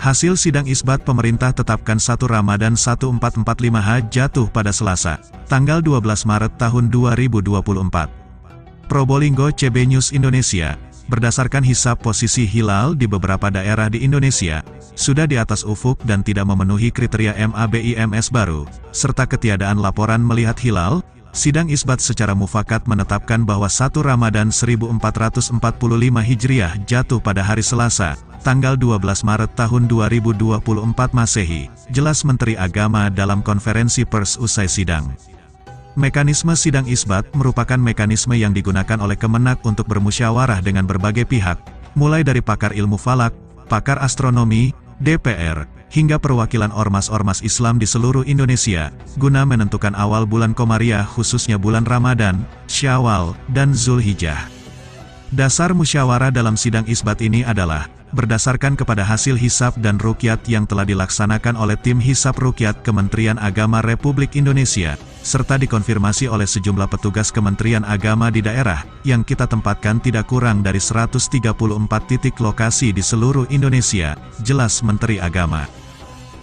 Hasil sidang isbat pemerintah tetapkan 1 Ramadan 1445 jatuh pada Selasa, tanggal 12 Maret tahun 2024. Probolinggo CB News Indonesia, berdasarkan hisab posisi hilal di beberapa daerah di Indonesia, sudah di atas ufuk dan tidak memenuhi kriteria MABIMS baru, serta ketiadaan laporan melihat hilal, sidang isbat secara mufakat menetapkan bahwa 1 Ramadan 1445 Hijriah jatuh pada hari Selasa, tanggal 12 Maret tahun 2024 Masehi, jelas Menteri Agama dalam konferensi pers usai sidang. Mekanisme sidang isbat merupakan mekanisme yang digunakan oleh Kemenak untuk bermusyawarah dengan berbagai pihak, mulai dari pakar ilmu falak, pakar astronomi, DPR, hingga perwakilan ormas-ormas Islam di seluruh Indonesia, guna menentukan awal bulan Komariah khususnya bulan Ramadan, Syawal, dan Zulhijjah. Dasar musyawarah dalam sidang isbat ini adalah berdasarkan kepada hasil hisab dan ruqyat yang telah dilaksanakan oleh tim hisab ruqyat Kementerian Agama Republik Indonesia, serta dikonfirmasi oleh sejumlah petugas Kementerian Agama di daerah, yang kita tempatkan tidak kurang dari 134 titik lokasi di seluruh Indonesia, jelas Menteri Agama.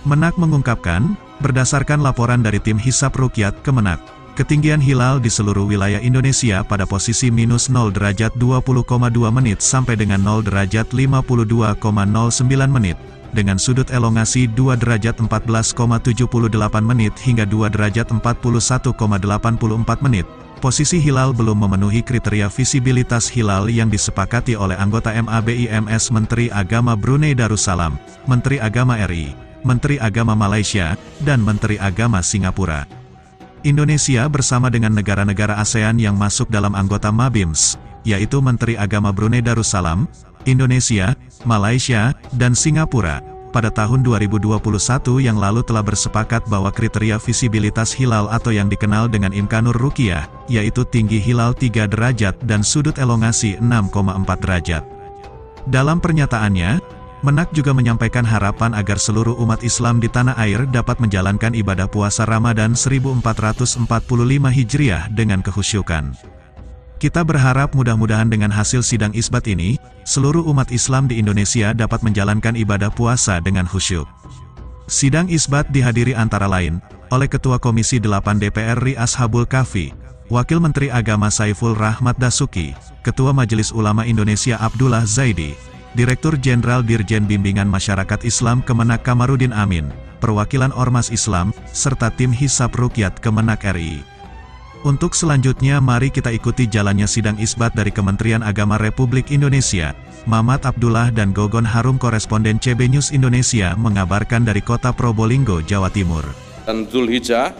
Menak mengungkapkan, berdasarkan laporan dari tim hisab ruqyat Kemenak, ketinggian hilal di seluruh wilayah Indonesia pada posisi minus 0 derajat 20,2 menit sampai dengan 0 derajat 52,09 menit, dengan sudut elongasi 2 derajat 14,78 menit hingga 2 derajat 41,84 menit. Posisi hilal belum memenuhi kriteria visibilitas hilal yang disepakati oleh anggota MABIMS Menteri Agama Brunei Darussalam, Menteri Agama RI, Menteri Agama Malaysia, dan Menteri Agama Singapura. Indonesia bersama dengan negara-negara ASEAN yang masuk dalam anggota MABIMS, yaitu Menteri Agama Brunei Darussalam, Indonesia, Malaysia, dan Singapura, pada tahun 2021 yang lalu telah bersepakat bahwa kriteria visibilitas hilal atau yang dikenal dengan Imkanur Ruqyah, yaitu tinggi hilal 3 derajat dan sudut elongasi 6,4 derajat. Dalam pernyataannya, Menak juga menyampaikan harapan agar seluruh umat Islam di tanah air dapat menjalankan ibadah puasa Ramadan 1445 Hijriah dengan kekhusyukan. Kita berharap mudah-mudahan dengan hasil sidang isbat ini, seluruh umat Islam di Indonesia dapat menjalankan ibadah puasa dengan khusyuk. Sidang isbat dihadiri antara lain, oleh Ketua Komisi 8 DPR RI Ashabul Kahfi, Wakil Menteri Agama Saiful Rahmat Dasuki, Ketua Majelis Ulama Indonesia Abdullah Zaidi, Direktur Jenderal Dirjen Bimbingan Masyarakat Islam Kemenak Kamarudin Amin, perwakilan Ormas Islam, serta tim hisab ruqyat Kemenak RI. Untuk selanjutnya mari kita ikuti jalannya sidang isbat dari Kementerian Agama Republik Indonesia. Mamat Abdullah dan Gogon Harum koresponden CB News Indonesia mengabarkan dari kota Probolinggo, Jawa Timur. Dan Zulhijjah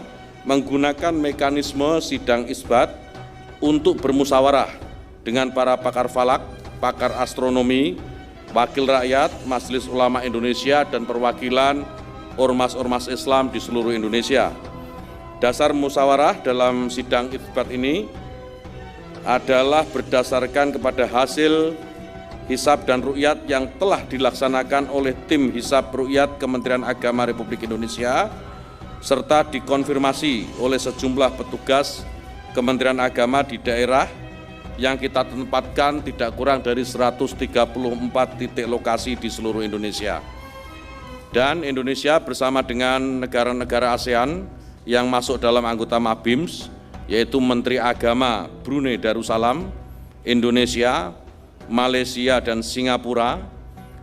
menggunakan mekanisme sidang isbat untuk bermusyawarah dengan para pakar falak, pakar astronomi, wakil rakyat, Majelis Ulama Indonesia, dan perwakilan ormas-ormas Islam di seluruh Indonesia. Dasar musyawarah dalam sidang isbat ini adalah berdasarkan kepada hasil hisab dan ruqyat yang telah dilaksanakan oleh tim hisab ruqyat Kementerian Agama Republik Indonesia, serta dikonfirmasi oleh sejumlah petugas Kementerian Agama di daerah yang kita tempatkan tidak kurang dari 134 titik lokasi di seluruh Indonesia. Dan Indonesia bersama dengan negara-negara ASEAN yang masuk dalam anggota MABIMS, yaitu Menteri Agama Brunei Darussalam, Indonesia, Malaysia, dan Singapura,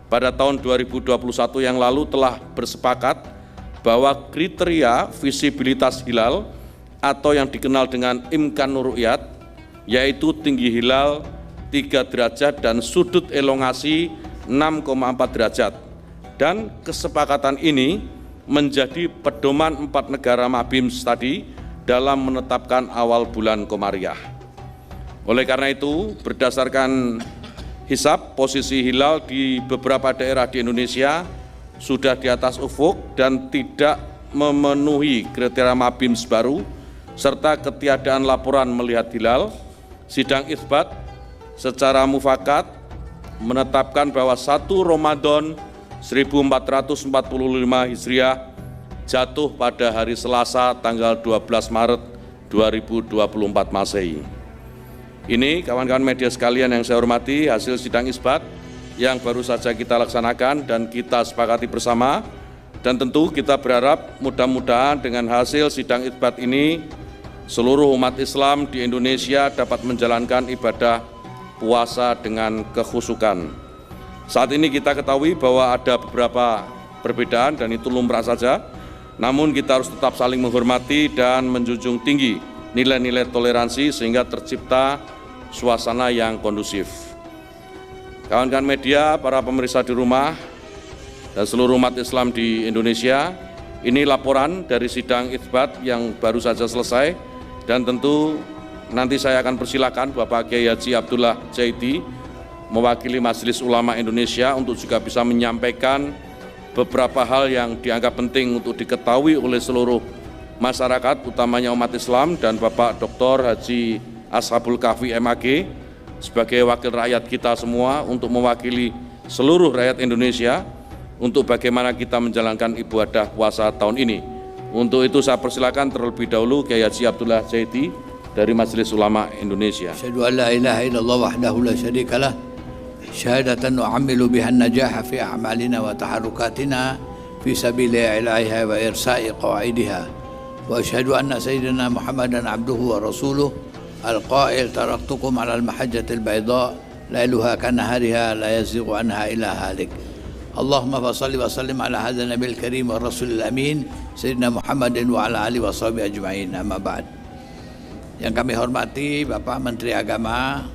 pada tahun 2021 yang lalu telah bersepakat bahwa kriteria visibilitas hilal atau yang dikenal dengan Imkanur Ruqyat, yaitu tinggi hilal 3 derajat dan sudut elongasi 6,4 derajat. Dan kesepakatan ini menjadi pedoman 4 negara MABIMS tadi dalam menetapkan awal bulan Komariah. Oleh karena itu, berdasarkan hisab posisi hilal di beberapa daerah di Indonesia sudah di atas ufuk dan tidak memenuhi kriteria MABIMS baru, serta ketiadaan laporan melihat hilal, sidang isbat secara mufakat menetapkan bahwa 1 Ramadan 1445 Hijriah jatuh pada hari Selasa tanggal 12 Maret 2024 Masehi. Ini kawan-kawan media sekalian yang saya hormati, hasil sidang isbat yang baru saja kita laksanakan dan kita sepakati bersama. Dan tentu kita berharap mudah-mudahan dengan hasil sidang isbat ini seluruh umat Islam di Indonesia dapat menjalankan ibadah puasa dengan kekhusyukan. Saat ini kita ketahui bahwa ada beberapa perbedaan dan itu lumrah saja, namun kita harus tetap saling menghormati dan menjunjung tinggi nilai-nilai toleransi sehingga tercipta suasana yang kondusif. Kawan-kawan media, para pemirsa di rumah, dan seluruh umat Islam di Indonesia, ini laporan dari sidang isbat yang baru saja selesai, dan tentu nanti saya akan persilakan Bapak Kiai Haji Abdullah Jaidi mewakili Majelis Ulama Indonesia untuk juga bisa menyampaikan beberapa hal yang dianggap penting untuk diketahui oleh seluruh masyarakat, utamanya umat Islam, dan Bapak Dr. Haji Ashabul Kahfi MAG sebagai wakil rakyat kita semua untuk mewakili seluruh rakyat Indonesia untuk bagaimana kita menjalankan ibadah puasa tahun ini. Untuk itu saya persilakan terlebih dahulu Kiai Haji Abdullah Jaidi dari Majelis Ulama Indonesia. Asyhadu an la ilaha illallah wahdahu la syarikalah syahadatan nu'ammilu biha an-najaha fi a'malina wa taharrukatina fi sabili ilahiha wa irsa'i qawaidiha wa asyhadu anna sayyidina Muhammadan abduhu wa rasuluh al-qail taraktukum ala al-mahajjatil bayda lailuha kanahariha la yazighu anha illa halik. Allahumma fasalli wa sallim ala hadha nabil karim wa rasulil amin sayyidina Muhammadin wa ala alihi wa sahbihi ajma'in. Amma ba'd. Yang kami hormati Bapak Menteri Agama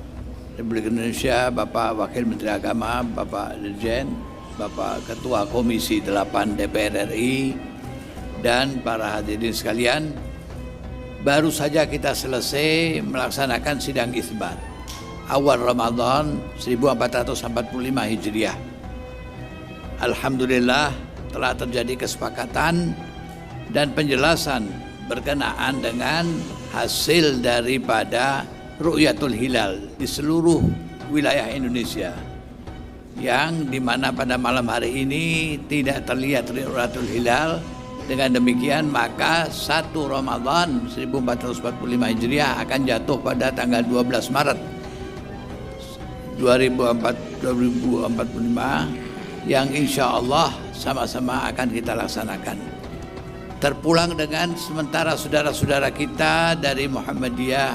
Republik Indonesia, Bapak Wakil Menteri Agama, Bapak Dirjen, Bapak Ketua Komisi 8 DPR RI, dan para hadirin sekalian, baru saja kita selesai melaksanakan sidang isbat awal Ramadan 1445 Hijriah. Alhamdulillah telah terjadi kesepakatan dan penjelasan berkenaan dengan hasil daripada Ru'yatul Hilal di seluruh wilayah Indonesia, yang dimana pada malam hari ini tidak terlihat Ru'yatul Hilal. Dengan demikian maka 1 Ramadan 1445 Hijriah akan jatuh pada tanggal 12 Maret 2045 yang insya Allah sama-sama akan kita laksanakan. Terpulang dengan sementara saudara-saudara kita dari Muhammadiyah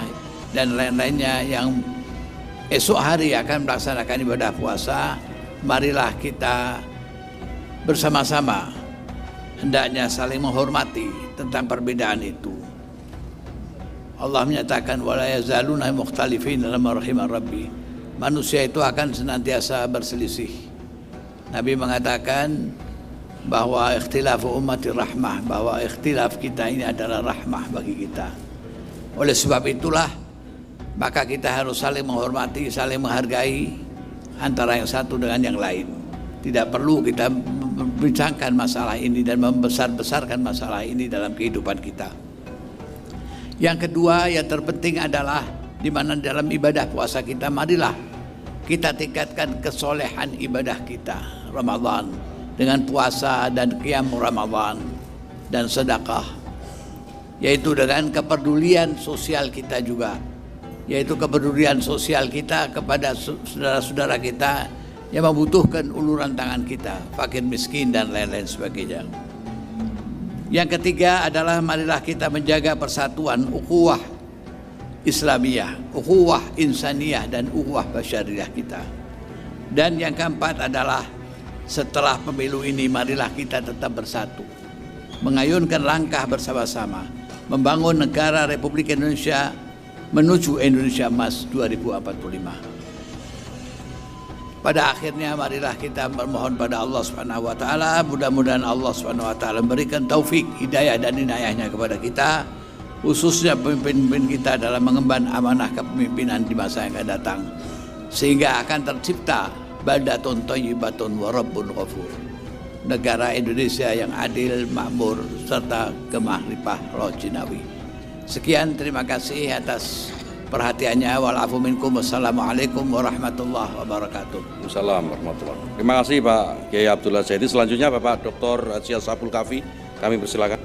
dan lain-lainnya yang esok hari akan melaksanakan ibadah puasa, marilah kita bersama-sama hendaknya saling menghormati tentang perbedaan itu. Allah menyatakan wala yazaluna mukhtalifin dalam rahimah rabbi. Manusia itu akan senantiasa berselisih. Nabi mengatakan bahwa ikhtilafu ummati rahmah, bahwa ikhtilaf kita ini adalah rahmah bagi kita. Oleh sebab itulah maka kita harus saling menghormati, saling menghargai antara yang satu dengan yang lain. Tidak perlu kita membincangkan masalah ini dan membesar-besarkan masalah ini dalam kehidupan kita. Yang kedua yang terpenting adalah di mana dalam ibadah puasa kita, marilah kita tingkatkan kesolehan ibadah kita Ramadan dengan puasa dan qiyam Ramadan dan sedekah, yaitu dengan kepedulian sosial kita juga, yaitu kepedulian sosial kita kepada saudara-saudara kita yang membutuhkan uluran tangan kita, fakir miskin dan lain-lain sebagainya. Yang ketiga adalah marilah kita menjaga persatuan ukhuwah Islamiyah, ukhuwah insaniyah dan ukhuwah basyariyah kita. Dan yang keempat adalah setelah pemilu ini marilah kita tetap bersatu, mengayunkan langkah bersama-sama, membangun negara Republik Indonesia menuju Indonesia Emas 2045. Pada akhirnya marilah kita bermohon pada Allah Subhanahu wa taala, mudah-mudahan Allah Subhanahu wa taala memberikan taufik, hidayah dan inayahnya kepada kita, khususnya pemimpin-pemimpin kita dalam mengemban amanah kepemimpinan di masa yang akan datang, sehingga akan tercipta baldatun thayyibatun wa rabbun ghafur, negara Indonesia yang adil, makmur serta gemah-limpah roh jinawi. Sekian, terima kasih atas perhatiannya. Walafu minkum. Wassalamualaikum warahmatullahi wabarakatuh. Assalamualaikum warahmatullahi wabarakatuh. Terima kasih Pak Kiai Abdullah Jaidi. Selanjutnya Bapak Dr. Haji Ashabul Kahfi, kami persilakan.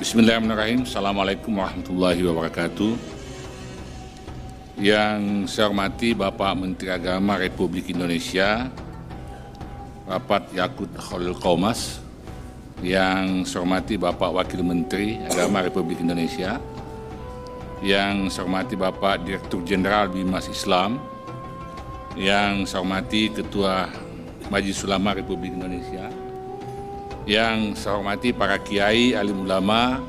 Bismillahirrahmanirrahim. Assalamualaikum warahmatullahi wabarakatuh. Yang saya hormati Bapak Menteri Agama Republik Indonesia, Bapak Yakut Khalil Qomas. Yang saya hormati Bapak Wakil Menteri Agama Republik Indonesia. Yang saya hormati Bapak Direktur Jenderal Bimas Islam. Yang saya hormati Ketua Majelis Ulama Republik Indonesia. Yang saya hormati para kiai, alim ulama,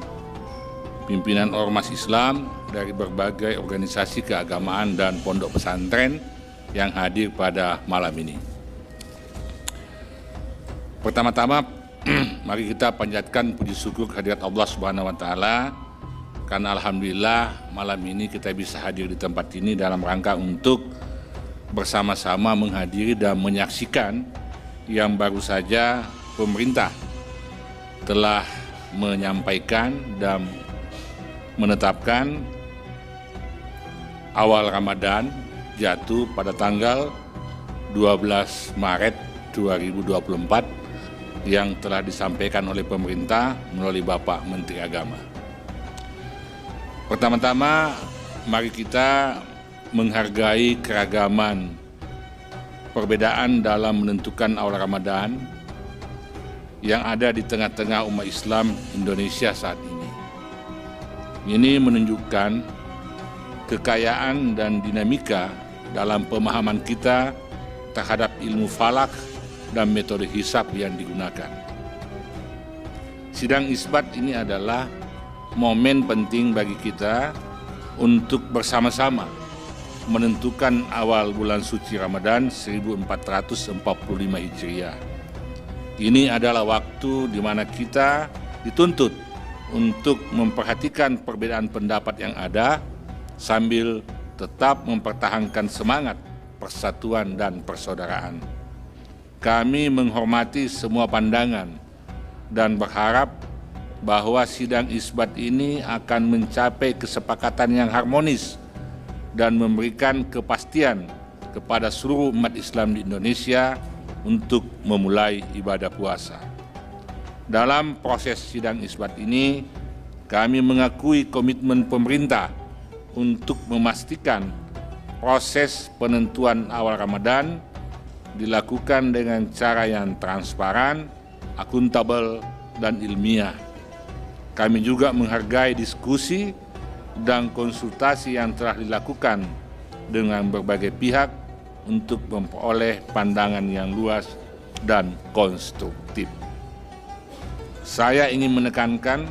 pimpinan ormas Islam dari berbagai organisasi keagamaan dan pondok pesantren yang hadir pada malam ini. Pertama-tama, mari kita panjatkan puji syukur kehadirat Allah Subhanahu wa taala karena alhamdulillah malam ini kita bisa hadir di tempat ini dalam rangka untuk bersama-sama menghadiri dan menyaksikan yang baru saja pemerintah telah menyampaikan dan menetapkan awal Ramadan jatuh pada tanggal 12 Maret 2024 yang telah disampaikan oleh pemerintah melalui Bapak Menteri Agama. Pertama-tama, mari kita menghargai keragaman perbedaan dalam menentukan awal Ramadan yang ada di tengah-tengah umat Islam Indonesia saat ini. Ini menunjukkan kekayaan dan dinamika dalam pemahaman kita terhadap ilmu falak dan metode hisab yang digunakan. Sidang isbat ini adalah momen penting bagi kita untuk bersama-sama menentukan awal bulan suci Ramadan 1445 Hijriah. Ini adalah waktu di mana kita dituntut untuk memperhatikan perbedaan pendapat yang ada sambil tetap mempertahankan semangat persatuan dan persaudaraan. Kami menghormati semua pandangan dan berharap bahwa sidang isbat ini akan mencapai kesepakatan yang harmonis dan memberikan kepastian kepada seluruh umat Islam di Indonesia untuk memulai ibadah puasa. Dalam proses sidang isbat ini, kami mengakui komitmen pemerintah untuk memastikan proses penentuan awal Ramadan dilakukan dengan cara yang transparan, akuntabel, dan ilmiah. Kami juga menghargai diskusi dan konsultasi yang telah dilakukan dengan berbagai pihak untuk memperoleh pandangan yang luas dan konstruktif. Saya ingin menekankan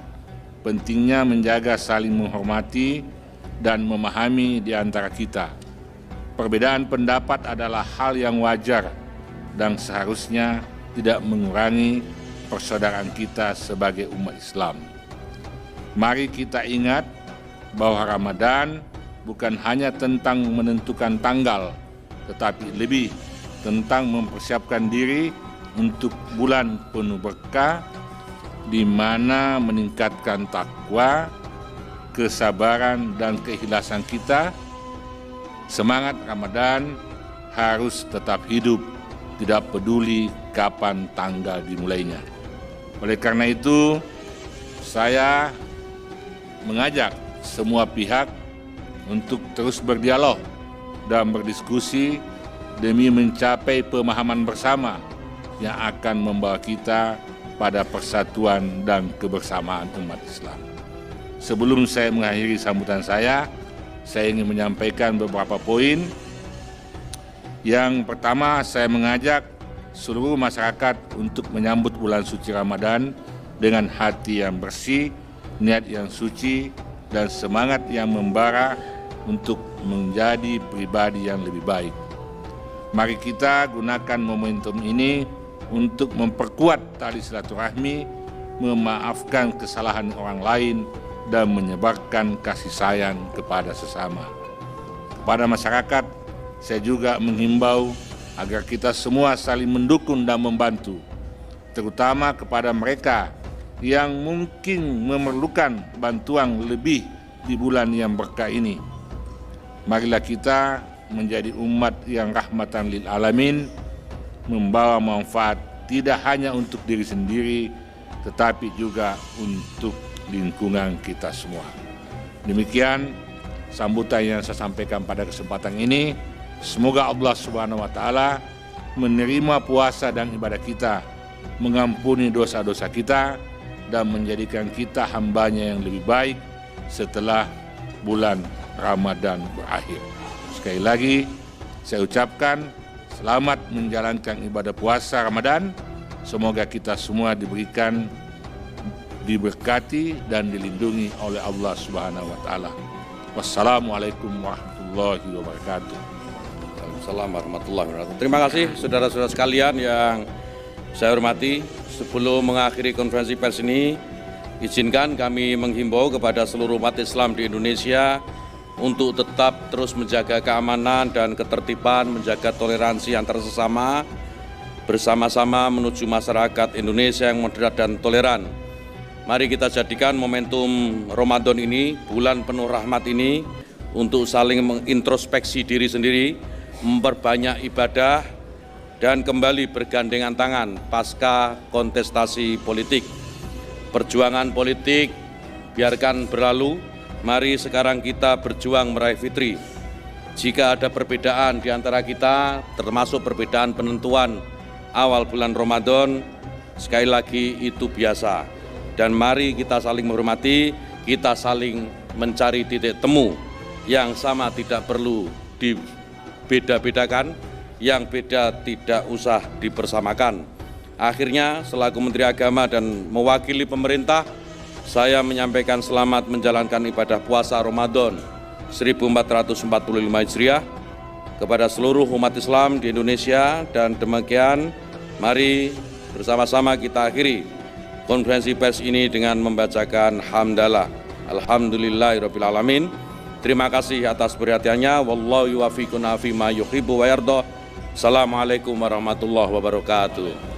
pentingnya menjaga saling menghormati dan memahami di antara kita. Perbedaan pendapat adalah hal yang wajar dan seharusnya tidak mengurangi persaudaraan kita sebagai umat Islam. Mari kita ingat bahwa Ramadan bukan hanya tentang menentukan tanggal, tetapi lebih tentang mempersiapkan diri untuk bulan penuh berkah, di mana meningkatkan takwa, kesabaran dan keikhlasan kita. Semangat Ramadan harus tetap hidup, tidak peduli kapan tanggal dimulainya. Oleh karena itu, saya mengajak semua pihak untuk terus berdialog dan berdiskusi demi mencapai pemahaman bersama yang akan membawa kita pada persatuan dan kebersamaan umat Islam. Sebelum saya mengakhiri sambutan saya ingin menyampaikan beberapa poin. Yang pertama, saya mengajak seluruh masyarakat untuk menyambut bulan suci Ramadan dengan hati yang bersih, niat yang suci, dan semangat yang membara untuk menjadi pribadi yang lebih baik. Mari kita gunakan momentum ini untuk memperkuat tali silaturahmi, memaafkan kesalahan orang lain, dan menyebarkan kasih sayang kepada sesama. Kepada masyarakat, saya juga menghimbau agar kita semua saling mendukung dan membantu, terutama kepada mereka yang mungkin memerlukan bantuan lebih di bulan yang berkah ini. Marilah kita menjadi umat yang rahmatan lil alamin, membawa manfaat tidak hanya untuk diri sendiri, tetapi juga untuk lingkungan kita semua. Demikian, sambutan yang saya sampaikan pada kesempatan ini. Semoga Allah Subhanahu wa Ta'ala menerima puasa dan ibadah kita, mengampuni dosa-dosa kita, dan menjadikan kita hambanya yang lebih baik setelah bulan Ramadan berakhir. Sekali lagi saya ucapkan selamat menjalankan ibadah puasa Ramadan. Semoga kita semua diberkati dan dilindungi oleh Allah Subhanahu wa Ta'ala. Wassalamualaikum warahmatullahi wabarakatuh. Assalamualaikum warahmatullahi wabarakatuh. Terima kasih saudara-saudara sekalian yang saya hormati. Sebelum mengakhiri konferensi pers ini, izinkan kami menghimbau kepada seluruh umat Islam di Indonesia untuk tetap terus menjaga keamanan dan ketertiban, menjaga toleransi antar sesama, bersama-sama menuju masyarakat Indonesia yang moderat dan toleran. Mari kita jadikan momentum Ramadan ini, bulan penuh rahmat ini, untuk saling mengintrospeksi diri sendiri, memperbanyak ibadah, dan kembali bergandengan tangan pasca kontestasi politik. Perjuangan politik biarkan berlalu, mari sekarang kita berjuang meraih fitri. Jika ada perbedaan di antara kita, termasuk perbedaan penentuan awal bulan Ramadan, sekali lagi itu biasa. Dan mari kita saling menghormati, kita saling mencari titik temu yang sama, tidak perlu dibeda-bedakan, yang beda tidak usah dipersamakan. Akhirnya, selaku Menteri Agama dan mewakili pemerintah, saya menyampaikan selamat menjalankan ibadah puasa Ramadan 1445 Hijriah kepada seluruh umat Islam di Indonesia, dan demikian mari bersama-sama kita akhiri konferensi pers ini dengan membacakan hamdalah. Alhamdulillahirabbil alamin. Terima kasih atas perhatiannya. Wallahu yuwaffiquna fima yuhibbu wa yarda. Assalamualaikum warahmatullahi wabarakatuh.